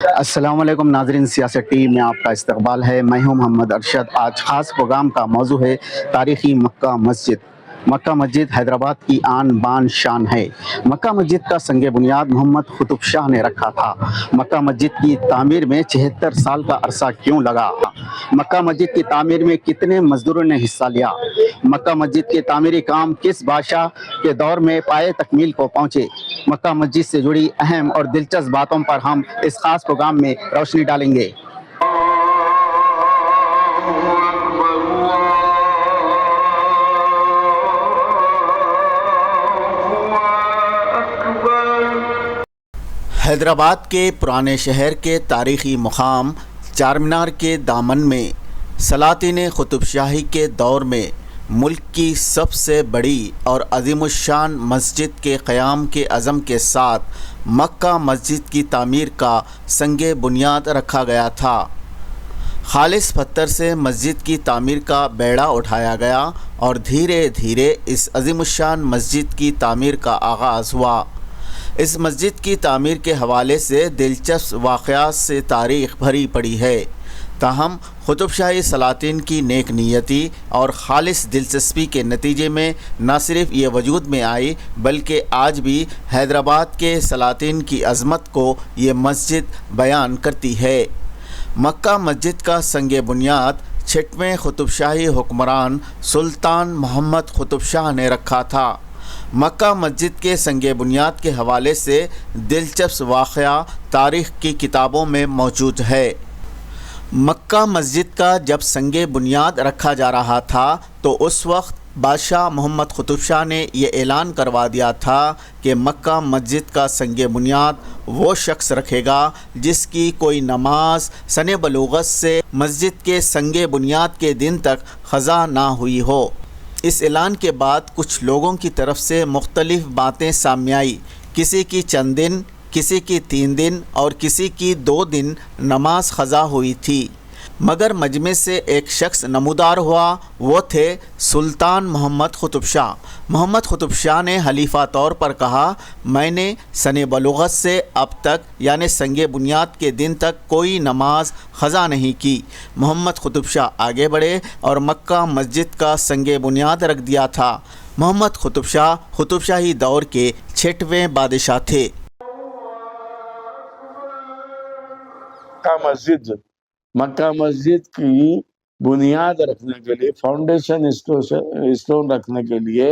السلام علیکم ناظرین، سیاست ٹی وی میں آپ کا استقبال ہے۔ میں ہوں محمد ارشد۔ آج خاص پروگرام کا موضوع ہے تاریخی مکہ مسجد۔ مکہ مسجد حیدرآباد کی آن بان شان ہے۔ مکہ مسجد کا سنگ بنیاد محمد قطب شاہ نے رکھا تھا۔ مکہ مسجد کی تعمیر میں 76 سال کا عرصہ کیوں لگا؟ مکہ مسجد کی تعمیر میں کتنے مزدوروں نے حصہ لیا؟ مکہ مسجد کے تعمیری کام کس بادشاہ کے دور میں پائے تکمیل کو پہنچے؟ مکہ مسجد سے جڑی اہم اور دلچسپ باتوں پر ہم اس خاص پروگرام میں روشنی ڈالیں گے۔ حیدرآباد کے پرانے شہر کے تاریخی مقام چارمینار کے دامن میں سلاطین قطب شاہی کے دور میں ملک کی سب سے بڑی اور عظیم الشان مسجد کے قیام کے عزم کے ساتھ مکہ مسجد کی تعمیر کا سنگ بنیاد رکھا گیا تھا۔ خالص پتھر سے مسجد کی تعمیر کا بیڑا اٹھایا گیا اور دھیرے دھیرے اس عظیم الشان مسجد کی تعمیر کا آغاز ہوا۔ اس مسجد کی تعمیر کے حوالے سے دلچسپ واقعات سے تاریخ بھری پڑی ہے، تاہم قطب شاہی سلاطین کی نیک نیتی اور خالص دلچسپی کے نتیجے میں نہ صرف یہ وجود میں آئی بلکہ آج بھی حیدرآباد کے سلاطین کی عظمت کو یہ مسجد بیان کرتی ہے۔ مکہ مسجد کا سنگ بنیاد 6ویں قطب شاہی حکمران سلطان محمد قطب شاہ نے رکھا تھا۔ مکہ مسجد کے سنگ بنیاد کے حوالے سے دلچسپ واقعہ تاریخ کی کتابوں میں موجود ہے۔ مکہ مسجد کا جب سنگ بنیاد رکھا جا رہا تھا تو اس وقت بادشاہ محمد قطب شاہ نے یہ اعلان کروا دیا تھا کہ مکہ مسجد کا سنگ بنیاد وہ شخص رکھے گا جس کی کوئی نماز سن بلوغت سے مسجد کے سنگ بنیاد کے دن تک قضا نہ ہوئی ہو۔ اس اعلان کے بعد کچھ لوگوں کی طرف سے مختلف باتیں سامنے آئی، کسی کی چند دن، کسی کی 3 دن اور کسی کی 2 دن نماز قضا ہوئی تھی، مگر مجمع سے ایک شخص نمودار ہوا، وہ تھے سلطان محمد قطب شاہ۔ محمد قطب شاہ نے حلیفہ طور پر کہا، میں نے سن بلوغت سے اب تک یعنی سنگ بنیاد کے دن تک کوئی نماز قضا نہیں کی۔ محمد قطب شاہ آگے بڑھے اور مکہ مسجد کا سنگ بنیاد رکھ دیا تھا۔ محمد قطب شاہ قطب شاہی دور کے 6ویں بادشاہ تھے۔ مکہ مسجد کی بنیاد رکھنے کے لیے، فاؤنڈیشن اسٹون رکھنے کے لیے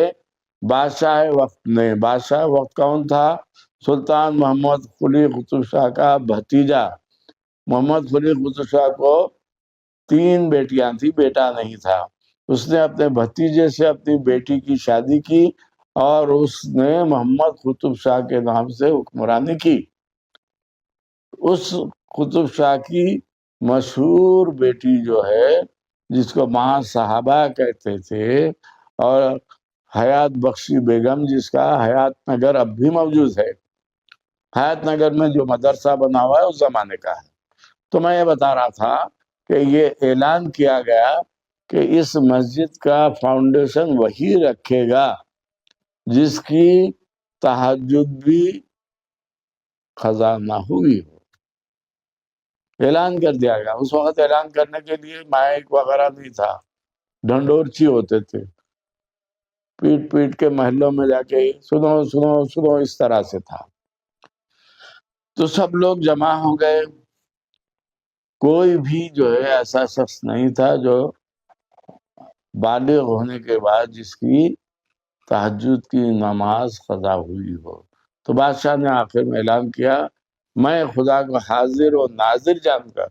بادشاہ وقت کون تھا؟ سلطان محمد قلی قطب شاہ کا بھتیجا۔ محمد قلی قطب شاہ کو 3 بیٹیاں تھیں، بیٹا نہیں تھا۔ اس نے اپنے بھتیجے سے اپنی بیٹی کی شادی کی اور اس نے محمد قطب شاہ کے نام سے حکمرانی کی۔ اس قطب شاہ کی مشہور بیٹی جو ہے، جس کو ماں صحابہ کہتے تھے، اور حیات بخشی بیگم، جس کا حیات نگر اب بھی موجود ہے۔ حیات نگر میں جو مدرسہ بنا ہوا ہے اس زمانے کا ہے۔ تو میں یہ بتا رہا تھا کہ یہ اعلان کیا گیا کہ اس مسجد کا فاؤنڈیشن وہی رکھے گا جس کی تہجد بھی قضا نہ ہوئی ہو۔ اعلان کر دیا گیا۔ اس وقت اعلان کرنے کے لیے مائک وغیرہ نہیں تھا، ڈھنڈورچی ہوتے تھے، پیٹ پیٹ کے محلوں میں جا کے سنو سنو سنو، اس طرح سے تھا۔ تو سب لوگ جمع ہو گئے۔ کوئی بھی جو ہے ایسا شخص نہیں تھا جو بالغ ہونے کے بعد جس کی تہجد کی نماز قضا ہوئی ہو۔ تو بادشاہ نے آخر میں اعلان کیا، میں خدا کو حاضر و ناظر جان کر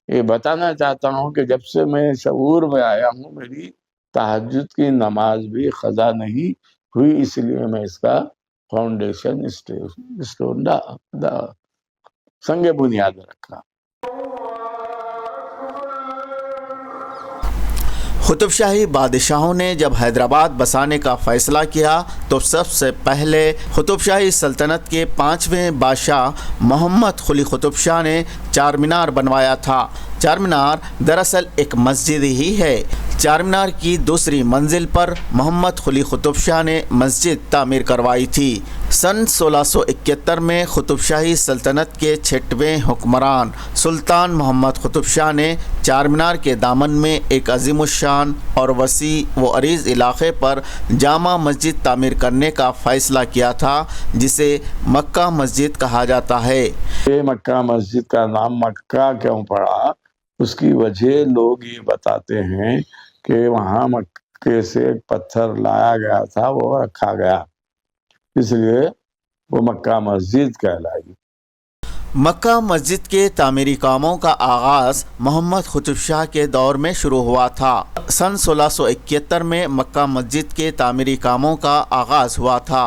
یہ بتانا چاہتا ہوں کہ جب سے میں شعور میں آیا ہوں میری تہجد کی نماز بھی قضا نہیں ہوئی، اس لیے میں اس کا فاؤنڈیشن اسٹون سنگ بنیاد رکھا۔ قطب شاہی بادشاہوں نے جب حیدرآباد بسانے کا فیصلہ کیا تو سب سے پہلے قطب شاہی سلطنت کے 5ویں بادشاہ محمد قلی قطب شاہ نے چارمینار بنوایا تھا۔ چارمینار دراصل ایک مسجد ہی ہے۔ چار مینار کی دوسری منزل پر محمد قلی قطب شاہ نے مسجد تعمیر کروائی تھی۔ سن 1671 میں قطب شاہی سلطنت کے 6ویں حکمران سلطان محمد قطب شاہ نے چار مینار کے دامن میں ایک عظیم الشان اور وسیع و عریض علاقے پر جامع مسجد تعمیر کرنے کا فیصلہ کیا تھا، جسے مکہ مسجد کہا جاتا ہے۔ یہ مکہ مسجد کا نام مکہ کیوں پڑا، اس کی وجہ لوگ یہ بتاتے ہیں کہ وہاں مکے سے ایک پتھر لایا گیا تھا، وہ رکھا گیا، اس لیے وہ مکہ مسجد کہلائی۔ مکہ مسجد کے تعمیری کاموں کا آغاز محمد قطب شاہ کے دور میں شروع ہوا تھا۔ سن 1671 میں مکہ مسجد کے تعمیری کاموں کا آغاز ہوا تھا،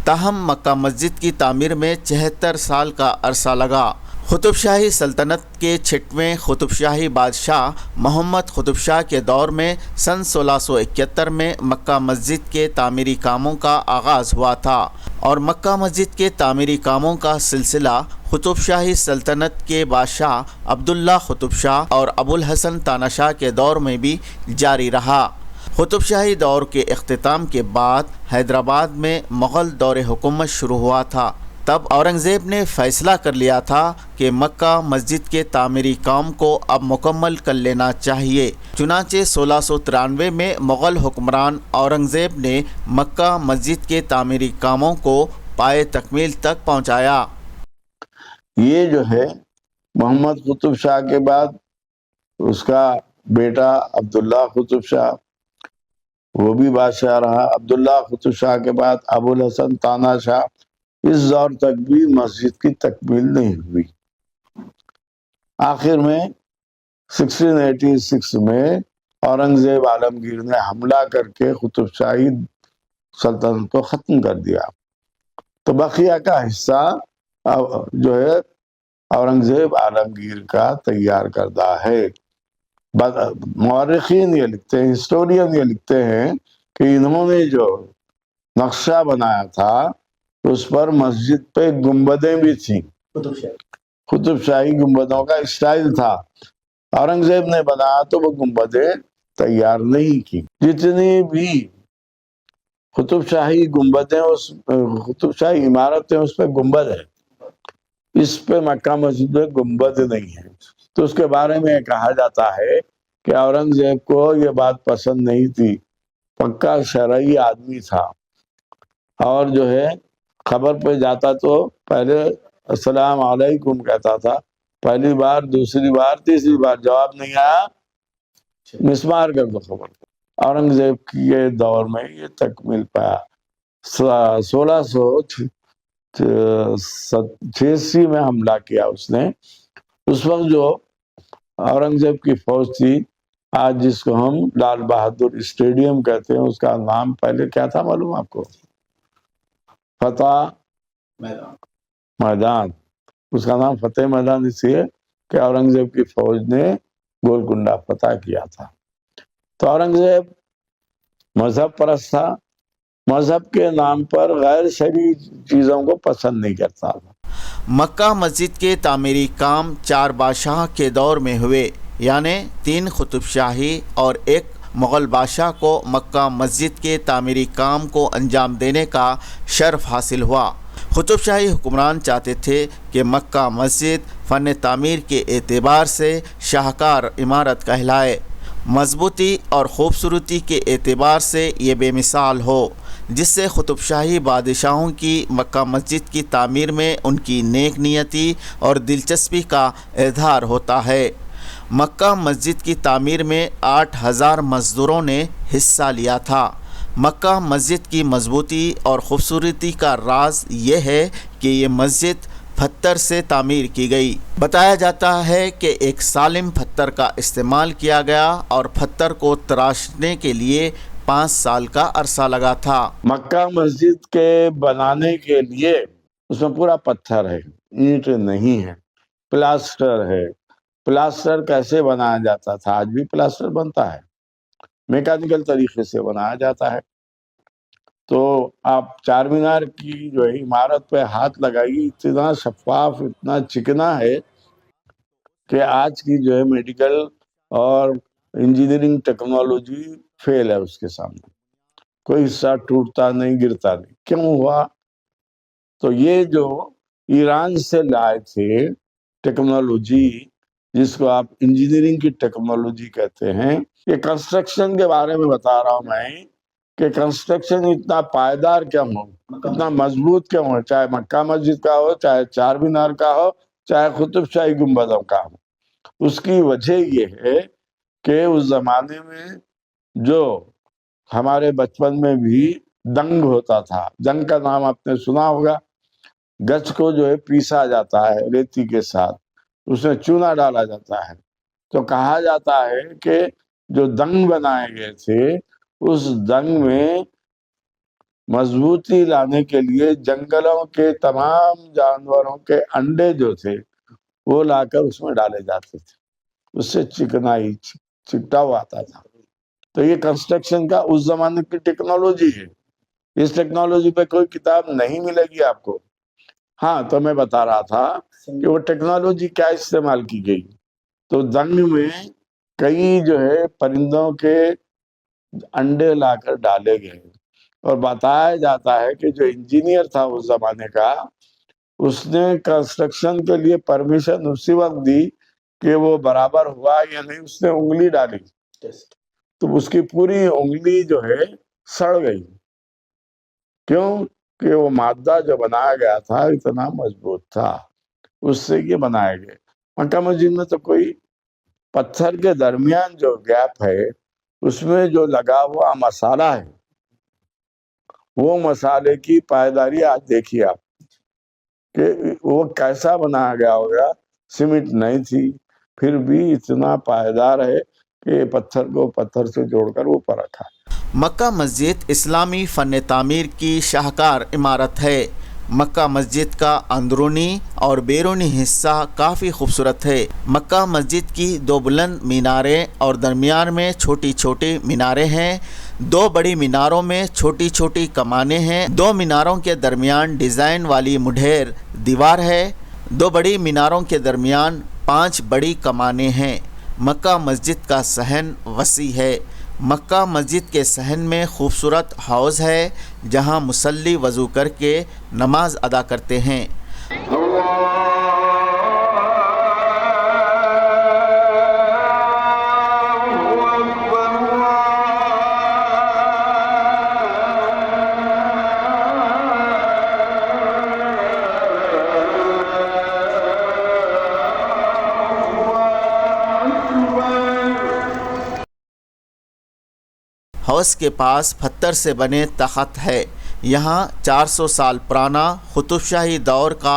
تاہم مکہ مسجد کی تعمیر میں 76 سال کا عرصہ لگا۔ قطب شاہی سلطنت کے 6ویں قطب شاہی بادشاہ محمد قطب شاہ کے دور میں سن 1671 میں مکہ مسجد کے تعمیری کاموں کا آغاز ہوا تھا، اور مکہ مسجد کے تعمیری کاموں کا سلسلہ قطب شاہی سلطنت کے بادشاہ عبداللہ قطب شاہ اور ابو الحسن تاناشاہ شاہ کے دور میں بھی جاری رہا۔ قطب شاہی دور کے اختتام کے بعد حیدرآباد میں مغل دور حکومت شروع ہوا تھا۔ تب اورنگزیب نے فیصلہ کر لیا تھا کہ مکہ مسجد کے تعمیری کام کو اب مکمل کر لینا چاہیے، چنانچہ 1693 میں مغل حکمران اورنگزیب نے مکہ مسجد کے تعمیری کاموں کو پائے تکمیل تک پہنچایا۔ یہ جو ہے محمد قطب شاہ کے بعد اس کا بیٹا عبداللہ قطب شاہ، وہ بھی بادشاہ رہا۔ عبداللہ قطب شاہ کے بعد ابو الحسن تاناشاہ شاہ، اس دور تک بھی مسجد کی تکمیل نہیں ہوئی۔ آخر میں 1686 میں اورنگزیب عالمگیر نے حملہ کر کے قطب شاہی سلطنت کو ختم کر دیا، تو بقیہ کا حصہ جو ہے اورنگزیب عالمگیر کا تیار کردہ ہے۔ مورخین یہ لکھتے ہیں، ہسٹورین یہ لکھتے ہیں کہ انہوں نے جو نقشہ بنایا تھا اس پر مسجد پہ گنبدیں بھی تھیں، قطب شاہی گنبدوں کا اسٹائل تھا۔ اورنگزیب نے بنایا تو وہ گنبدیں تیار نہیں کی۔ جتنی بھی قطب شاہی گنبدیں، قطب شاہی عمارتیں، اس پہ گنبد ہے، اس پہ مکہ مسجد میں گنبد نہیں ہے۔ تو اس کے بارے میں کہا جاتا ہے کہ اورنگزیب کو یہ بات پسند نہیں تھی، پکا شرعی آدمی تھا، اور جو ہے خبر پہ جاتا تو پہلے السلام علیکم کہتا تھا، پہلی بار، دوسری بار، تیسری بار جواب نہیں آیا، مسمار کر دو خبر کو۔ اورنگزیب کے دور میں یہ تکمیل پایا۔ 1686 میں حملہ کیا اس نے۔ اس وقت جو اورنگزیب کی فوج تھی، آج جس کو ہم لال بہادر اسٹیڈیم کہتے ہیں، اس کا نام پہلے کیا تھا معلوم آپ کو؟ فتح میدان۔ اس کا نام فتح میدان اس لیے کہ اورنگزیب کی فوج نے گولکنڈہ فتح کیا تھا۔ تو اورنگزیب مذہب پرست تھا، مذہب کے نام پر غیر شرعی چیزوں کو پسند نہیں کرتا تھا۔ مکہ مسجد کے تعمیری کام 4 بادشاہ کے دور میں ہوئے، یعنی 3 قطب شاہی اور 1 مغل بادشاہ کو مکہ مسجد کے تعمیری کام کو انجام دینے کا شرف حاصل ہوا۔ قطب شاہی حکمران چاہتے تھے کہ مکہ مسجد فن تعمیر کے اعتبار سے شاہکار عمارت کہلائے، مضبوطی اور خوبصورتی کے اعتبار سے یہ بے مثال ہو، جس سے قطب شاہی بادشاہوں کی مکہ مسجد کی تعمیر میں ان کی نیک نیتی اور دلچسپی کا اظہار ہوتا ہے۔ مکہ مسجد کی تعمیر میں 8000 مزدوروں نے حصہ لیا تھا۔ مکہ مسجد کی مضبوطی اور خوبصورتی کا راز یہ ہے کہ یہ مسجد پتھر سے تعمیر کی گئی۔ بتایا جاتا ہے کہ ایک سالم پتھر کا استعمال کیا گیا اور پتھر کو تراشنے کے لیے 5 سال کا عرصہ لگا تھا۔ مکہ مسجد کے بنانے کے لیے اس میں پورا پتھر ہے، اینٹ نہیں ہے، پلاسٹر ہے۔ پلاسٹر کیسے بنایا جاتا تھا؟ آج بھی پلاسٹر بنتا ہے، میکینیکل طریقے سے بنایا جاتا ہے۔ تو آپ چار مینار کی جو عمارت پہ ہاتھ لگائیے، اتنا شفاف، اتنا چکنا ہے کہ آج کی جو ہے میڈیکل اور انجینئرنگ ٹیکنالوجی فیل ہے اس کے سامنے، کوئی حصہ ٹوٹتا نہیں، گرتا نہیں۔ کیوں ہوا؟ تو یہ جو ایران سے لائے تھے ٹیکنالوجی، جس کو آپ انجینئرنگ کی ٹیکنالوجی کہتے ہیں، یہ کنسٹرکشن کے بارے میں بتا رہا ہوں میں کہ کنسٹرکشن اتنا پائیدار کیوں ہو، اتنا مضبوط کیوں ہو، چاہے مکہ مسجد کا ہو، چاہے چار مینار کا ہو، چاہے قطب شاہی گنبدوں کا ہو۔ اس کی وجہ یہ ہے کہ اس زمانے میں جو ہمارے بچپن میں بھی دنگ ہوتا تھا، دنگ کا نام آپ نے سنا ہوگا، گچ کو جو ہے پیسا جاتا ہے ریتی کے ساتھ، اس میں چونا ڈالا جاتا ہے، تو کہا جاتا ہے کہ جو دنگ بنائے گئے تھے اس دنگ میں مضبوطی لانے کے لیے جنگلوں کے تمام جانوروں کے انڈے جو تھے وہ لا کر اس میں ڈالے جاتے تھے، اس سے چکنائی چٹاؤ آتا تھا۔ تو یہ کنسٹرکشن کا اس زمانے کی ٹیکنالوجی ہے۔ اس ٹیکنالوجی پہ کوئی کتاب نہیں ملے گی آپ کو۔ ہاں، تو میں بتا رہا تھا کہ وہ ٹیکنالوجی کیا استعمال کی گئی۔ تو دنگ میں کئی جو ہے پرندوں کے انڈے لا کر ڈالے گئے، اور بتایا جاتا ہے کہ جو انجینئر تھا اس زمانے کا، اس نے کنسٹرکشن کے لیے پرمیشن اسی وقت دی کہ وہ برابر ہوا یا نہیں، اس نے انگلی ڈالی تو اس کی پوری انگلی جو ہے سڑ گئی۔ کیوں؟ کہ وہ مادہ جو بنایا گیا تھا اتنا مضبوط تھا، اس سے یہ بنائے گئے۔ مکہ مسجد میں تو کوئی پتھر کے درمیان جو گیپ ہے اس میں جو لگا ہوا مسالہ ہے، وہ مسالے کی پائیداری آج دیکھیے آپ کہ وہ کیسا بنایا گیا ہوگا۔ سیمنٹ نہیں تھی، پھر بھی اتنا پائیدار ہے کہ پتھر کو پتھر سے جوڑ کر اوپر رکھا۔ مکہ مسجد اسلامی فن تعمیر کی شاہکار عمارت ہے۔ مکہ مسجد کا اندرونی اور بیرونی حصہ کافی خوبصورت ہے۔ مکہ مسجد کی 2 بلند میناریں اور درمیان میں چھوٹی چھوٹی میناریں ہیں۔ 2 بڑی میناروں میں چھوٹی چھوٹی کمانیں ہیں۔ 2 میناروں کے درمیان ڈیزائن والی مڈھیر دیوار ہے۔ 2 بڑی میناروں کے درمیان 5 بڑی کمانیں ہیں۔ مکہ مسجد کا صحن وسیع ہے۔ مکہ مسجد کے صحن میں خوبصورت حوض ہے جہاں مصلی وضو کر کے نماز ادا کرتے ہیں۔ حوض کے پاس پتھر سے بنے تخت ہے۔ یہاں 400 سال پرانا قطب شاہی دور کا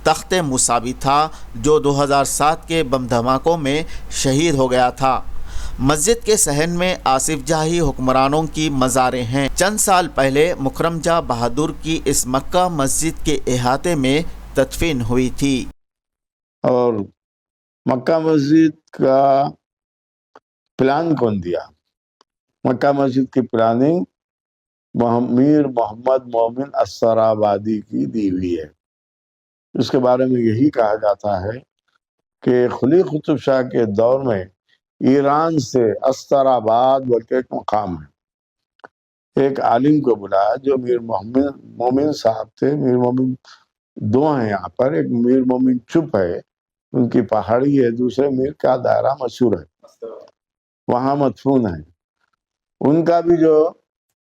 تخت موسیٰ بھی تھا جو 2007 کے بم دھماکوں میں شہید ہو گیا تھا۔ مسجد کے صحن میں آصف جاہی حکمرانوں کی مزاریں ہیں۔ چند سال پہلے مکرم جاہ بہادر کی اس مکہ مسجد کے احاطے میں تدفین ہوئی تھی۔ اور مکہ مسجد کا پلان کون دیا؟ مکہ مسجد کی پلاننگ میر محمد مومن استرابادی کی دی ہوئی ہے۔ اس کے بارے میں یہی کہا جاتا ہے کہ قلی قطب شاہ کے دور میں ایران سے استراباد بول کے ایک مقام ہے، ایک عالم کو بلایا جو میر محمد مومن صاحب تھے۔ میر مومن 2 ہیں یہاں پر، ایک میر مومن چپ ہے، ان کی پہاڑی ہے، دوسرے میر کا دائرہ مشہور ہے، وہاں مدفون ہے۔ ان کا بھی جو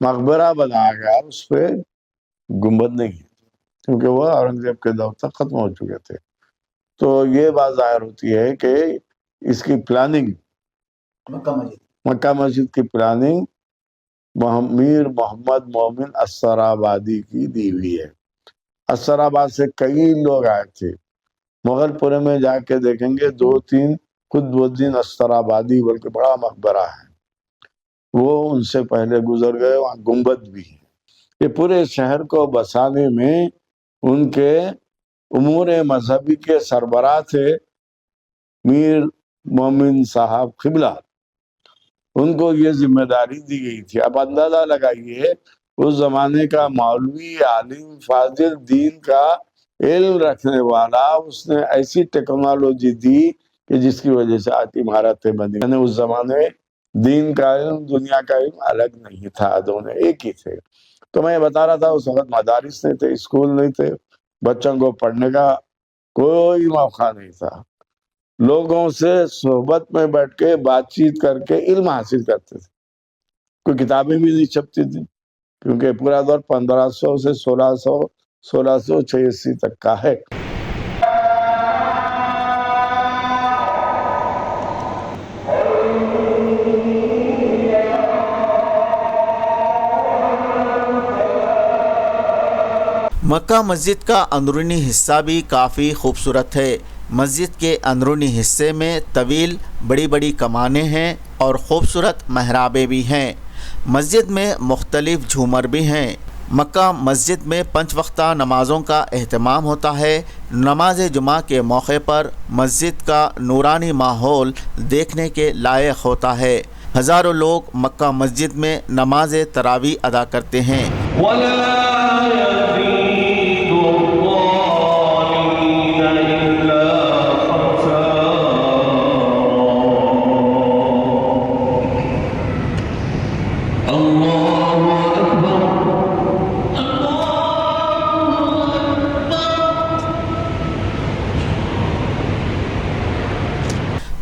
مقبرہ بنایا گیا اس پہ گنبد نہیں ہے، کیونکہ وہ اورنگزیب کے دور تک ختم ہو چکے تھے۔ تو یہ بات ظاہر ہوتی ہے کہ اس کی پلاننگ، مکہ مسجد کی پلاننگ میر محمد مومن استرابادی کی دی ہوئی ہے۔ استراباد سے کئی لوگ آئے تھے۔ مغل پورے میں جا کے دیکھیں گے 2-3 قطب الدین استرابادی بلکہ بڑا مقبرہ ہے، وہ ان سے پہلے گزر گئے، وہاں گنبد بھی ہے۔ یہ پورے شہر کو بسانے میں ان کے امور مذہبی کے سربراہ تھے میر مومن صاحب قبلہ، ان کو یہ ذمہ داری دی گئی تھی۔ اب اندازہ لگائیے اس زمانے کا مولوی، عالم، فاضل، دین کا علم رکھنے والا، اس نے ایسی ٹیکنالوجی دی کہ جس کی وجہ سے آج عمارتیں بنی۔ میں نے اس زمانے دین کا علم دنیا کا علم الگ نہیں تھا، دونوں ایک ہی تھے۔ تو میں یہ بتا رہا تھا اس وقت مدارس نہیں تھے، اسکول نہیں تھے، بچوں کو پڑھنے کا کوئی موقع نہیں تھا۔ لوگوں سے صحبت میں بیٹھ کے بات چیت کر کے علم حاصل کرتے تھے۔ کوئی کتابیں بھی نہیں چھپتی تھی، کیونکہ پورا دور 1500 سے 1686 تک کا ہے۔ مکہ مسجد کا اندرونی حصہ بھی کافی خوبصورت ہے۔ مسجد کے اندرونی حصے میں طویل بڑی بڑی کمانیں ہیں اور خوبصورت محرابیں بھی ہیں۔ مسجد میں مختلف جھومر بھی ہیں۔ مکہ مسجد میں 5 وقتہ نمازوں کا اہتمام ہوتا ہے۔ نماز جمعہ کے موقع پر مسجد کا نورانی ماحول دیکھنے کے لائق ہوتا ہے۔ ہزاروں لوگ مکہ مسجد میں نماز تراویح ادا کرتے ہیں۔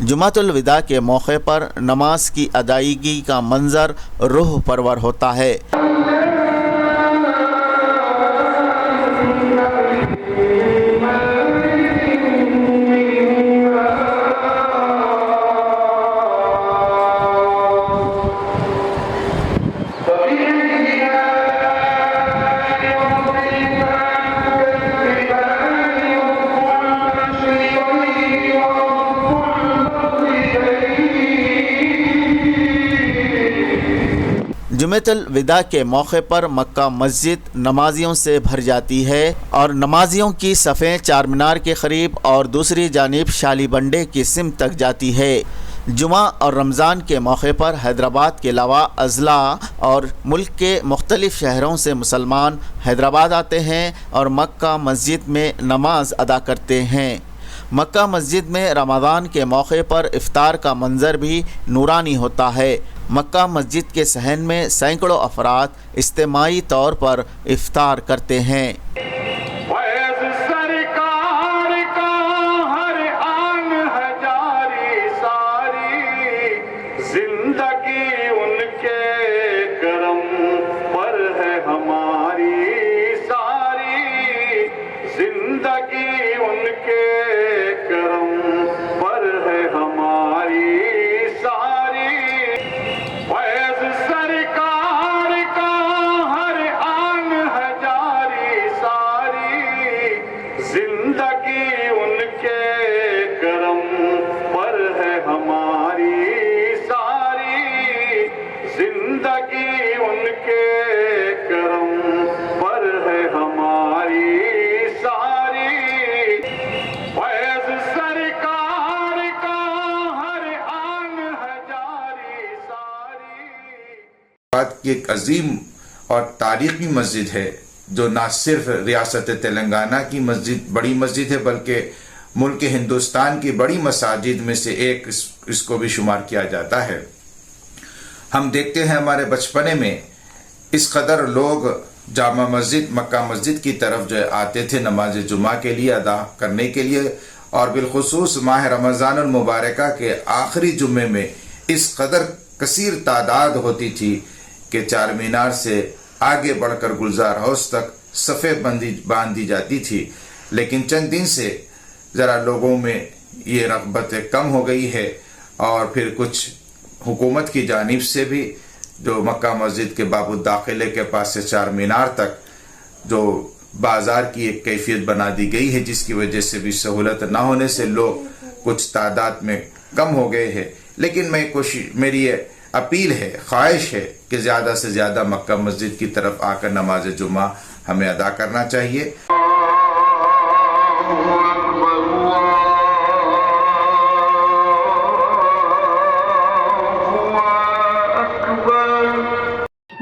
جمعۃ الوداع کے موقع پر نماز کی ادائیگی کا منظر روح پرور ہوتا ہے۔ جمعۃ الوداع کے موقع پر مکہ مسجد نمازیوں سے بھر جاتی ہے اور نمازیوں کی صفیں چار مینار کے قریب اور دوسری جانب شالی بنڈے کی سمت تک جاتی ہے۔ جمعہ اور رمضان کے موقع پر حیدرآباد کے علاوہ اضلاع اور ملک کے مختلف شہروں سے مسلمان حیدرآباد آتے ہیں اور مکہ مسجد میں نماز ادا کرتے ہیں۔ مکہ مسجد میں رمضان کے موقع پر افطار کا منظر بھی نورانی ہوتا ہے۔ مکہ مسجد کے صحن میں سینکڑوں افراد اجتماعی طور پر افطار کرتے ہیں۔ کی ایک عظیم اور تاریخی مسجد ہے جو نہ صرف ریاست تلنگانہ کی بڑی مسجد ہے بلکہ ملک ہندوستان کی بڑی مساجد میں سے ایک اس کو بھی شمار کیا جاتا ہے۔ ہم دیکھتے ہیں ہمارے بچپنے میں اس قدر لوگ جامع مسجد مکہ مسجد کی طرف جو آتے تھے نماز جمعہ کے لیے ادا کرنے کے لیے، اور بالخصوص ماہ رمضان المبارکہ کے آخری جمعے میں اس قدر کثیر تعداد ہوتی تھی کہ چار مینار سے آگے بڑھ کر گلزار ہاؤس تک صفیں باندھی جاتی تھی۔ لیکن چند دن سے ذرا لوگوں میں یہ رغبت کم ہو گئی ہے، اور پھر کچھ حکومت کی جانب سے بھی جو مکہ مسجد کے باب الداخلے کے پاس سے چار مینار تک جو بازار کی ایک کیفیت بنا دی گئی ہے، جس کی وجہ سے بھی سہولت نہ ہونے سے لوگ کچھ تعداد میں کم ہو گئے ہیں۔ لیکن میری یہ اپیل ہے، خواہش ہے کہ زیادہ سے زیادہ مکہ مسجد کی طرف آ کر نماز جمعہ ہمیں ادا کرنا چاہیے۔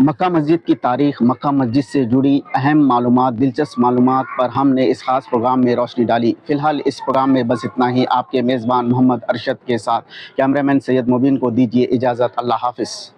مکہ مسجد کی تاریخ، مکہ مسجد سے جڑی اہم معلومات، دلچسپ معلومات پر ہم نے اس خاص پروگرام میں روشنی ڈالی۔ فی الحال اس پروگرام میں بس اتنا ہی۔ آپ کے میزبان محمد ارشد کے ساتھ کیمرہ مین سید مبین کو دیجیے اجازت۔ اللہ حافظ۔